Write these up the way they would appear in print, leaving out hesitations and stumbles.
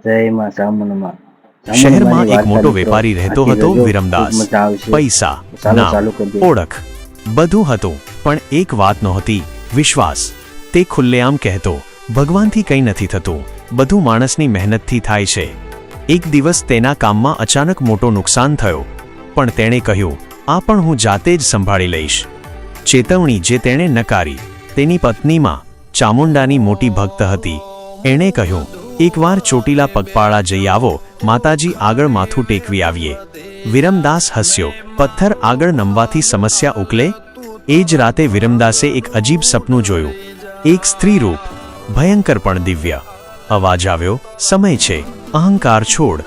જય માં ચામુંડમાં શહેરમાં એક મોટો વેપારી રહેતો હતો વિરમદાસ. પૈસા, નામ, ઓળખ બધું હતું, પણ એક વાત નહોતી, વિશ્વાસ. તે ખુલ્લેઆમ કહેતો, ભગવાનથી કંઈ નથી થતું, બધું માણસની મહેનતથી થાય છે. એક દિવસ તેના કામમાં અચાનક મોટો નુકસાન થયો, પણ તેણે કહ્યું, આ પણ હું જાતે જ સંભાળી લઈશ. ચેતવણી જે તેણે નકારી. તેની પત્નીમાં ચામુંડાની મોટી ભક્ત હતી. એણે કહ્યું, એકવાર ચોટીલા પગપાળા જઈ આવો, માતાજી આગળ માથું ટેકવી આવીએ. વિરમદાસ હસ્યો, પથ્થર આગળ નમવાથી સમસ્યા ઉકલે? એ જ રાતે વિરમદાસે એક અજીબ સપનું જોયું. એક સ્ત્રી રૂપ, ભયંકર પણ દિવ્ય. અવાજ આવ્યો, સમય છે, અહંકાર છોડ.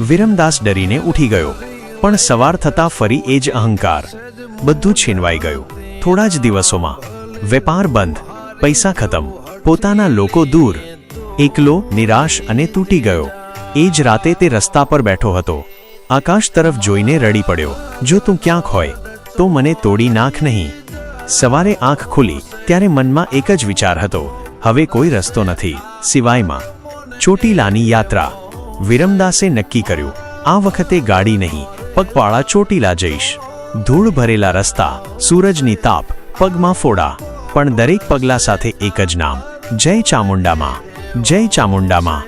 વિરમદાસ ડરીને ઉઠી ગયો, પણ સવાર થતાં ફરી એ જ અહંકાર. બધું છીનવાઈ ગયું. થોડા જ દિવસોમાં વેપાર બંધ, પૈસા ખતમ, પોતાના લોકો દૂર. એકલો, નિરાશ અને તૂટી ગયો. એ જ રાતે તે રસ્તા પર બેઠો હતો. આકાશ તરફ જોઈને રડી પડ્યો, જો તું ક્યાંક હોય તો મને તોડી નાખ નહીં. સવારે આંખ ખુલી ત્યારે મનમાં એક જ વિચાર હતો, હવે કોઈ રસ્તો નથી સિવાયમાં ચોટીલાની યાત્રા. વિરમદાસે નક્કી કર્યું, આ વખતે ગાડી નહીં, પગપાળા ચોટીલા જઈશ. ધૂળ ભરેલા રસ્તા, સૂરજની તાપ, પગમાં ફોડા, પણ દરેક પગલા સાથે એક જ નામ, જય ચામુંડામાં, જય ચામુંડામાં.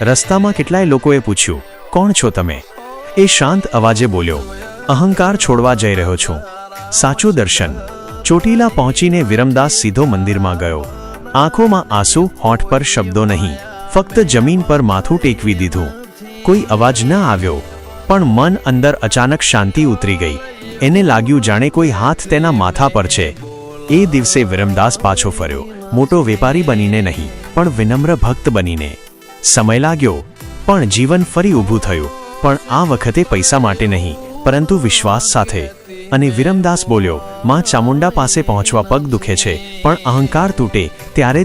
રસ્તામાં કેટલાય લોકોએ પૂછ્યું, કોણ છો તમે? એ શાંત અવાજે બોલ્યો, અહંકાર છોડવા જઈ રહ્યો છું. સાચું દર્શન. ચોટીલા પહોંચીને વિરમદાસ સીધો મંદિરમાં ગયો. આંખોમાં આંસુ, હોઠ પર શબ્દો નહીં, ફક્ત જમીન પર માથું ટેકવી દીધું. કોઈ અવાજ ન આવ્યો, પણ મન અંદર અચાનક શાંતિ ઉતરી ગઈ. એને લાગ્યું જાણે કોઈ હાથ તેના માથા પર છે. એ દિવસે વિરમદાસ પાછો ફર્યો, મોટો વેપારી બનીને નહીં, પણ વિનમ્ર ભક્ત બનીને. સમય લાગ્યો, પણ જીવન ફરી ઊભું થયું, પણ આ વખતે પૈસા માટે નહીં, પરંતુ વિશ્વાસ સાથે. અને વિરમદાસ બોલ્યો, માં ચામુંડા પાસે પહોંચવા પગ દુખે છે, પણ અહંકાર તૂટે ત્યારે